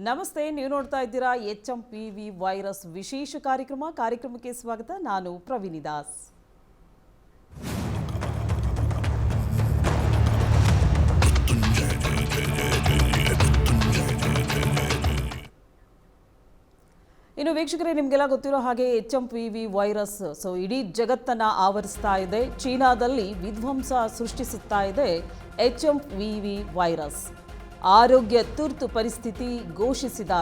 ನಮಸ್ತೆ, ನೀವು ನೋಡ್ತಾ ಇದ್ದೀರಾ HMPV ವೈರಸ್ ವಿಶೇಷ ಕಾರ್ಯಕ್ರಮಕ್ಕೆ ಸ್ವಾಗತ. ನಾನು ಪ್ರವೀಣಿ ದಾಸ್. ಇನ್ನು ವೀಕ್ಷಕರೇ, ನಿಮಗೆಲ್ಲ ಗೊತ್ತಿರೋ ಹಾಗೆ HMPV ವೈರಸ್ ಇಡೀ ಜಗತ್ತನ್ನು ಆವರಿಸ್ತಾ ಇದೆ. ಚೀನಾದಲ್ಲಿ ವಿಧ್ವಂಸ ಸೃಷ್ಟಿಸುತ್ತಾ ಇದೆ HMPV ವೈರಸ್. ಆರೋಗ್ಯ ತುರ್ತು ಪರಿಸ್ಥಿತಿ ಘೋಷಿಸಿದ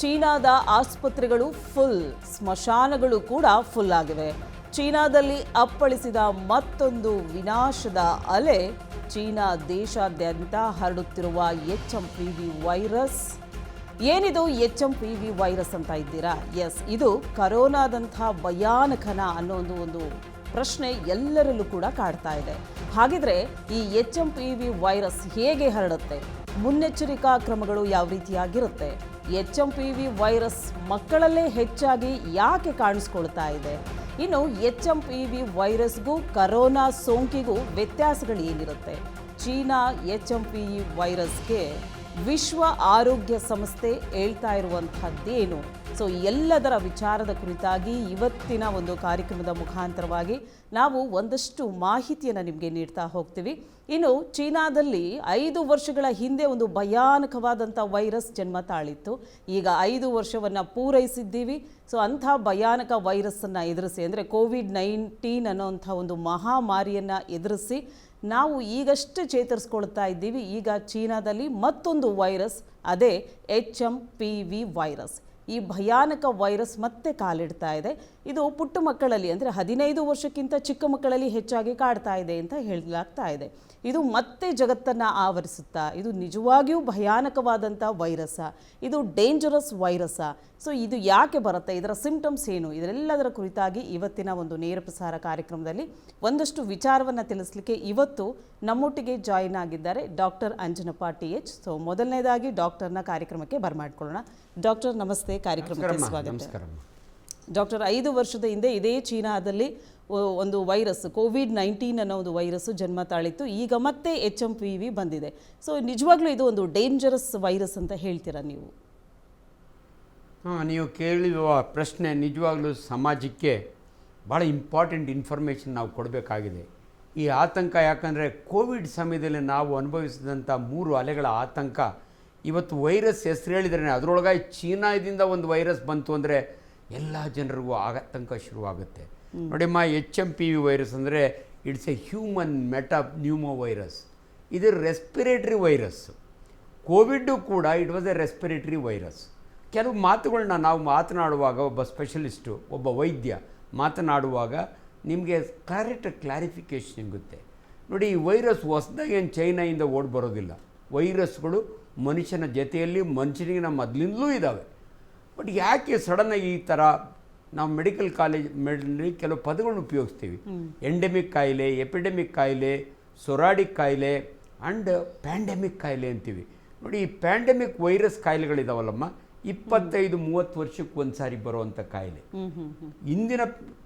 ಚೀನಾದ ಆಸ್ಪತ್ರೆಗಳು ಫುಲ್, ಸ್ಮಶಾನಗಳು ಕೂಡ ಫುಲ್ ಆಗಿವೆ. ಚೀನಾದಲ್ಲಿ ಅಪ್ಪಳಿಸಿದ ಮತ್ತೊಂದು ವಿನಾಶದ ಅಲೆ ಚೀನಾ ದೇಶಾದ್ಯಂತ ಹರಡುತ್ತಿರುವ HMPV ವೈರಸ್. ಏನಿದು HMPV ವೈರಸ್ ಅಂತ ಇದ್ದೀರಾ? ಎಸ್, ಇದು ಕರೋನಾದಂಥ ಭಯಾನಕನ ಅನ್ನೋ ಒಂದು ಪ್ರಶ್ನೆ ಎಲ್ಲರಲ್ಲೂ ಕೂಡ ಕಾಡ್ತಾ ಇದೆ. ಹಾಗಿದ್ರೆ ಈ HMPV ವೈರಸ್ ಹೇಗೆ ಹರಡುತ್ತೆ? ಮುನ್ನೆಚ್ಚರಿಕಾ ಕ್ರಮಗಳು ಯಾವ ರೀತಿಯಾಗಿರುತ್ತೆ? HMPV ವೈರಸ್ ಮಕ್ಕಳಲ್ಲೇ ಹೆಚ್ಚಾಗಿ ಯಾಕೆ ಕಾಣಿಸ್ಕೊಳ್ತಾ ಇದೆ? ಇನ್ನು HMPV ವೈರಸ್ಗೂ ಕರೋನಾ ಸೋಂಕಿಗೂ ವ್ಯತ್ಯಾಸಗಳು ಏನಿರುತ್ತೆ? ಚೀನಾ HMPV ವೈರಸ್ಗೆ ವಿಶ್ವ ಆರೋಗ್ಯ ಸಂಸ್ಥೆ ಹೇಳ್ತಾ ಇರುವಂಥದ್ದೇನು? ಎಲ್ಲದರ ವಿಚಾರದ ಕುರಿತಾಗಿ ಇವತ್ತಿನ ಒಂದು ಕಾರ್ಯಕ್ರಮದ ಮುಖಾಂತರವಾಗಿ ನಾವು ಒಂದಷ್ಟು ಮಾಹಿತಿಯನ್ನು ನಿಮಗೆ ನೀಡ್ತಾ ಹೋಗ್ತೀವಿ. ಇನ್ನು ಚೀನಾದಲ್ಲಿ 5 ವರ್ಷಗಳ ಹಿಂದೆ ಒಂದು ಭಯಾನಕವಾದಂಥ ವೈರಸ್ ಜನ್ಮ ತಾಳಿತ್ತು. ಈಗ 5 ವರ್ಷವನ್ನು ಪೂರೈಸಿದ್ದೀವಿ. ಅಂಥ ಭಯಾನಕ ವೈರಸ್ಸನ್ನು ಎದುರಿಸಿ, ಅಂದರೆ COVID-19 ಅನ್ನೋಂಥ ಒಂದು ಮಹಾಮಾರಿಯನ್ನು ಎದುರಿಸಿ ನಾವು ಈಗಷ್ಟೇ ಚೇತರಿಸ್ಕೊಳ್ತಾ ಇದ್ದೀವಿ. ಈಗ ಚೀನಾದಲ್ಲಿ ಮತ್ತೊಂದು ವೈರಸ್, ಅದೇ HMPV ವೈರಸ್. ಈ ಭಯಾನಕ ವೈರಸ್ ಮತ್ತೆ ಕಾಲಿಡ್ತಾ ಇದೆ. ಇದು ಪುಟ್ಟ ಮಕ್ಕಳಲ್ಲಿ, ಅಂದರೆ 15 ವರ್ಷಕ್ಕಿಂತ ಚಿಕ್ಕ ಮಕ್ಕಳಲ್ಲಿ ಹೆಚ್ಚಾಗಿ ಕಾಡ್ತಾ ಇದೆ ಅಂತ ಹೇಳಲಾಗ್ತಾ ಇದೆ. ಇದು ಮತ್ತೆ ಜಗತ್ತನ್ನು ಆವರಿಸುತ್ತಾ, ಇದು ನಿಜವಾಗಿಯೂ ಭಯಾನಕವಾದಂಥ ವೈರಸ್ಸ, ಇದು ಡೇಂಜರಸ್ ವೈರಸ್ಸ. ಇದು ಯಾಕೆ ಬರುತ್ತೆ, ಇದರ ಸಿಂಪ್ಟಮ್ಸ್ ಏನು, ಇದರೆಲ್ಲದರ ಕುರಿತಾಗಿ ಇವತ್ತಿನ ಒಂದು ನೇರ ಪ್ರಸಾರ ಕಾರ್ಯಕ್ರಮದಲ್ಲಿ ಒಂದಷ್ಟು ವಿಚಾರವನ್ನು ತಿಳಿಸ್ಲಿಕ್ಕೆ ಇವತ್ತು ನಮ್ಮೊಟ್ಟಿಗೆ ಜಾಯಿನ್ ಆಗಿದ್ದಾರೆ ಡಾಕ್ಟರ್ ಅಂಜನಪ್ಪ TH. ಮೊದಲನೇದಾಗಿ ಡಾಕ್ಟರ್ನ ಕಾರ್ಯಕ್ರಮಕ್ಕೆ ಬರಮಾಡ್ಕೊಳ್ಳೋಣ. ಡಾಕ್ಟರ್ ನಮಸ್ತೆ, ಕಾರ್ಯಕ್ರಮಕ್ಕೆ ಸ್ವಾಗತ. ಡಾಕ್ಟರ್, 5 ವರ್ಷದ ಹಿಂದೆ ಇದೇ ಚೀನಾದಲ್ಲಿ ಒಂದು ವೈರಸ್ COVID-19 ಅನ್ನೋ ಒಂದು ವೈರಸ್ಸು ಜನ್ಮ ತಾಳಿತ್ತು. ಈಗ ಮತ್ತೆ HMPV ಬಂದಿದೆ. ನಿಜವಾಗ್ಲೂ ಇದು ಒಂದು ಡೇಂಜರಸ್ ವೈರಸ್ ಅಂತ ಹೇಳ್ತೀರಾ ನೀವು? ನೀವು ಕೇಳಿರುವ ಪ್ರಶ್ನೆ ನಿಜವಾಗ್ಲೂ ಸಮಾಜಕ್ಕೆ ಭಾಳ ಇಂಪಾರ್ಟೆಂಟ್ ಇನ್ಫಾರ್ಮೇಷನ್ ನಾವು ಕೊಡಬೇಕಾಗಿದೆ. ಈ ಆತಂಕ, ಯಾಕಂದರೆ ಕೋವಿಡ್ ಸಮಯದಲ್ಲಿ ನಾವು ಅನುಭವಿಸಿದಂಥ 3 ಅಲೆಗಳ ಆತಂಕ ಇವತ್ತು ವೈರಸ್ ಹೆಸರು ಹೇಳಿದ್ರೆ ಅದರೊಳಗಾಗಿ ಚೀನಾದಿಂದ ಒಂದು ವೈರಸ್ ಬಂತು ಅಂದರೆ ಎಲ್ಲ ಜನರಿಗೂ ಆತಂಕ ಶುರುವಾಗುತ್ತೆ. ನೋಡಿಮ್ಮ, HMPV ವೈರಸ್ ಅಂದರೆ it's A human pneumo virus. ಇದು ರೆಸ್ಪಿರೇಟರಿ ವೈರಸ್. ಕೋವಿಡ್ಡು ಕೂಡ it was A respiratory virus. ಕೆಲವು ಮಾತುಗಳನ್ನ ನಾವು ಮಾತನಾಡುವಾಗ, ಒಬ್ಬ ಸ್ಪೆಷಲಿಸ್ಟು, ಒಬ್ಬ ವೈದ್ಯ ಮಾತನಾಡುವಾಗ ನಿಮಗೆ ಕ್ಲಾರಿಫಿಕೇಷನ್ ಸಿಗುತ್ತೆ. ನೋಡಿ, ಈ ವೈರಸ್ ಹೊಸದಾಗಿ ಏನು ಚೈನಾಯಿಂದ ಓಡಿ ಬರೋದಿಲ್ಲ. ವೈರಸ್ಗಳು ಮನುಷ್ಯನ ಜೊತೆಯಲ್ಲಿ ಮನುಷ್ಯನಿಗೆ ಮೊದಲಿಂದಲೂ ಇದ್ದಾವೆ. ಬಟ್ ಯಾಕೆ ಸಡನ್ನಾಗಿ ಈ ಥರ ನಾವು ಮೆಡಿಕಲ್ ಕಾಲೇಜ್ ಕೆಲವು ಪದಗಳನ್ನ ಉಪಯೋಗಿಸ್ತೀವಿ. ಎಂಡೆಮಿಕ್ ಕಾಯಿಲೆ, ಎಪಿಡೆಮಿಕ್ ಕಾಯಿಲೆ, ಸೊರಾಡಿಕ್ ಕಾಯಿಲೆ ಆ್ಯಂಡ್ ಪ್ಯಾಂಡೆಮಿಕ್ ಕಾಯಿಲೆ ಅಂತೀವಿ. ನೋಡಿ, ಈ ಪ್ಯಾಂಡೆಮಿಕ್ ವೈರಸ್ ಕಾಯಿಲೆಗಳಿದಾವಲ್ಲಮ್ಮ, 25-30 ವರ್ಷಕ್ಕೆ ಒಂದು ಸಾರಿ ಬರುವಂಥ ಕಾಯಿಲೆ. ಇಂದಿನ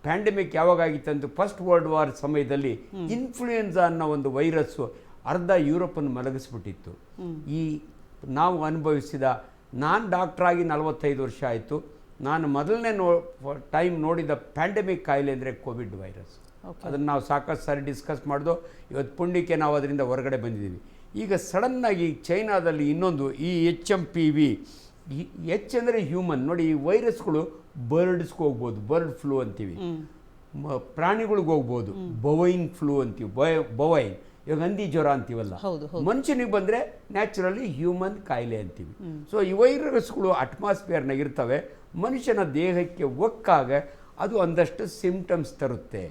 ಪ್ಯಾಂಡೆಮಿಕ್ ಯಾವಾಗಾಗಿತ್ತಂತ ಫಸ್ಟ್ ವರ್ಲ್ಡ್ ವಾರ್ ಸಮಯದಲ್ಲಿ ಇನ್ಫ್ಲೂಯೆನ್ಸಾ ಅನ್ನೋ ಒಂದು ವೈರಸ್ಸು ಅರ್ಧ ಯುರೋಪನ್ನು ಮಲಗಿಸ್ಬಿಟ್ಟಿತ್ತು. ಈ ನಾವು ಅನುಭವಿಸಿದ, ನಾನು ಡಾಕ್ಟ್ರಾಗಿ 45 ವರ್ಷ ಆಯಿತು, ನಾನು ಮೊದಲನೇ ಟೈಮ್ ನೋಡಿದ ಪ್ಯಾಂಡೆಮಿಕ್ ಕಾಯಿಲೆ ಅಂದರೆ ಕೋವಿಡ್ ವೈರಸ್. ಅದನ್ನು ನಾವು ಸಾಕಷ್ಟು ಸಾರಿ ಡಿಸ್ಕಸ್ ಮಾಡಿದೋ. ಇವತ್ತು ಪುಣ್ಯಕ್ಕೆ ನಾವು ಅದರಿಂದ ಹೊರಗಡೆ ಬಂದಿದ್ದೀವಿ. ಈಗ ಸಡನ್ನಾಗಿ ಚೈನಾದಲ್ಲಿ ಇನ್ನೊಂದು ಈ HMPV, H ಅಂದರೆ ಹ್ಯೂಮನ್. ನೋಡಿ, ಈ ವೈರಸ್ಗಳು ಬರ್ಡ್ಸ್ಗೆ ಹೋಗ್ಬೋದು, ಬರ್ಡ್ ಫ್ಲೂ ಅಂತೀವಿ. ಪ್ರಾಣಿಗಳಿಗೆ ಹೋಗ್ಬೋದು, ಬೊವೈನ್ ಫ್ಲೂ ಅಂತೀವಿ, ಬೊವೈನ್. ಇವಾಗ ಹಂದಿ ಜ್ವರ ಅಂತೀವಲ್ಲ, ಮನುಷ್ಯನಿಗೆ ಬಂದರೆ ನ್ಯಾಚುರಲಿ ಹ್ಯೂಮನ್ ಕಾಯಿಲೆ ಅಂತೀವಿ. ಈ ವೈರಸ್ಗಳು ಅಟ್ಮಾಸ್ಫಿಯರ್ನಾಗ ಇರ್ತವೆ. ಮನುಷ್ಯನ ದೇಹಕ್ಕೆ ಒಕ್ಕಾಗ ಅದು ಒಂದಷ್ಟು ಸಿಂಪ್ಟಮ್ಸ್ ತರುತ್ತೆ.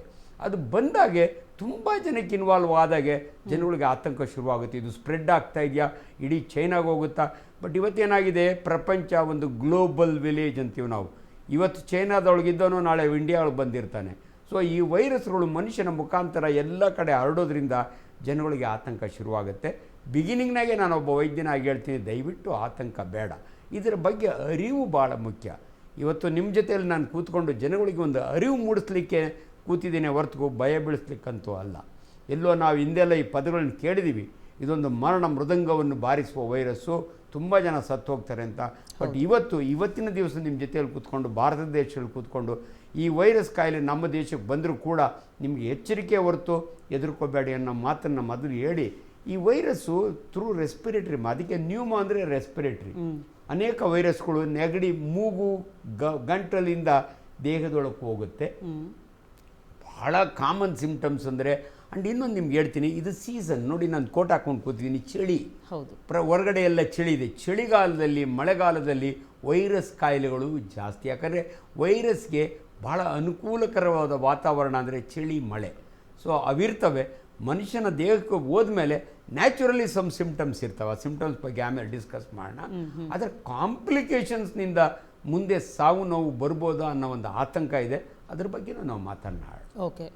ಅದು ಬಂದಾಗೆ ತುಂಬ ಜನಕ್ಕೆ ಇನ್ವಾಲ್ವ್ ಆದಾಗೆ ಜನಗಳಿಗೆ ಆತಂಕ ಶುರುವಾಗುತ್ತೆ. ಇದು ಸ್ಪ್ರೆಡ್ ಆಗ್ತಾ ಇದೆಯಾ, ಇಡೀ ಚೈನಾಗೆ ಹೋಗುತ್ತಾ? ಬಟ್ ಇವತ್ತೇನಾಗಿದೆ, ಪ್ರಪಂಚ ಒಂದು ಗ್ಲೋಬಲ್ ವಿಲೇಜ್ ಅಂತೀವಿ ನಾವು. ಇವತ್ತು ಚೈನಾದೊಳಗಿದ್ದವನು ನಾಳೆ ಇಂಡಿಯಾ ಒಳಗೆ ಬಂದಿರ್ತಾನೆ. ಈ ವೈರಸ್ಗಳು ಮನುಷ್ಯನ ಮುಖಾಂತರ ಎಲ್ಲ ಕಡೆ ಹರಡೋದ್ರಿಂದ ಜನಗಳಿಗೆ ಆತಂಕ ಶುರುವಾಗುತ್ತೆ. ಬಿಗಿನಿಂಗ್ನಾಗೆ ನಾನು ಒಬ್ಬ ವೈದ್ಯನಾಗಿ ಹೇಳ್ತೀನಿ, ದಯವಿಟ್ಟು ಆತಂಕ ಬೇಡ. ಇದರ ಬಗ್ಗೆ ಅರಿವು ಭಾಳ ಮುಖ್ಯ. ಇವತ್ತು ನಿಮ್ಮ ಜೊತೆಯಲ್ಲಿ ನಾನು ಕೂತ್ಕೊಂಡು ಜನಗಳಿಗೆ ಒಂದು ಅರಿವು ಮೂಡಿಸ್ಲಿಕ್ಕೆ ಕೂತಿದ್ದೀನಿ ಹೊರತು ಭಯ ಬೀಳಿಸ್ಲಿಕ್ಕಂತೂ ಅಲ್ಲ. ಎಲ್ಲೋ ನಾವು ಹಿಂದೆಲ್ಲ ಈ ಪದಗಳನ್ನು ಕೇಳಿದ್ದೀವಿ. ಇದೊಂದು ಮರಣ ಮೃದಂಗವನ್ನು ಬಾರಿಸುವ ವೈರಸ್ಸು, ತುಂಬ ಜನ ಸತ್ತು ಹೋಗ್ತಾರೆ ಅಂತ. ಬಟ್ ಇವತ್ತಿನ ದಿವಸ ನಿಮ್ಮ ಜೊತೆಯಲ್ಲಿ ಕೂತ್ಕೊಂಡು ಭಾರತ ದೇಶದಲ್ಲಿ ಕೂತ್ಕೊಂಡು ಈ ವೈರಸ್ ಕಾಯಿಲೆ ನಮ್ಮ ದೇಶಕ್ಕೆ ಬಂದರೂ ಕೂಡ ನಿಮಗೆ ಎಚ್ಚರಿಕೆ ಹೊರತು ಹೆದರ್ಕೋಬೇಡಿ ಅನ್ನೋ ಮಾತನ್ನು ಮೊದಲು ಹೇಳಿ, ಈ ವೈರಸ್ಸು ಥ್ರೂ ರೆಸ್ಪಿರೇಟ್ರಿ, ಅದಕ್ಕೆ ನ್ಯೂಮೋ ಅಂದರೆ ರೆಸ್ಪಿರೇಟ್ರಿ. ಅನೇಕ ವೈರಸ್ಗಳು ನೆಗಡಿ, ಮೂಗು, ಗಂಟಲಿಂದ ದೇಹದೊಳಕ್ಕೆ ಹೋಗುತ್ತೆ. ಭಾಳ ಕಾಮನ್ ಸಿಂಪ್ಟಮ್ಸ್ ಅಂದರೆ, ಆ್ಯಂಡ್ ಇನ್ನೊಂದು ನಿಮ್ಗೆ ಹೇಳ್ತೀನಿ, ಇದು ಸೀಸನ್ ನೋಡಿ, ನಾನು ಕೋಟ್ ಹಾಕೊಂಡು ಕೂತಿದ್ದೀನಿ, ಚಳಿ. ಹೌದು, ಹೊರಗಡೆ ಎಲ್ಲ ಚಳಿ ಇದೆ. ಚಳಿಗಾಲದಲ್ಲಿ, ಮಳೆಗಾಲದಲ್ಲಿ ವೈರಸ್ ಕಾಯಿಲೆಗಳು ಜಾಸ್ತಿ. ಯಾಕಂದರೆ ವೈರಸ್ಗೆ ಭಾಳ ಅನುಕೂಲಕರವಾದ ವಾತಾವರಣ ಅಂದರೆ ಚಳಿ, ಮಳೆ. ಸೊ ಅವಿರ್ತವೆ. ಮನುಷ್ಯನ ದೇಹಕ್ಕೆ ಹೋದ್ಮೇಲೆ ನ್ಯಾಚುರಲಿ ಸಮ್ ಸಿಂಪ್ಟಮ್ಸ್ ಇರ್ತವೆ. ಆ ಸಿಂಪ್ಟಮ್ಸ್ ಬಗ್ಗೆ ಆಮೇಲೆ ಡಿಸ್ಕಸ್ ಮಾಡೋಣ. ಅದರ ಕಾಂಪ್ಲಿಕೇಶನ್ಸ್ನಿಂದ ಮುಂದೆ ಸಾವು ನೋವು ಬರ್ಬೋದಾ ಅನ್ನೋ ಒಂದು ಆತಂಕ ಇದೆ. ಅದ್ರ ಬಗ್ಗೆ ನಾವು ಮಾತನಾಡೋಣ. ಓಕೆ.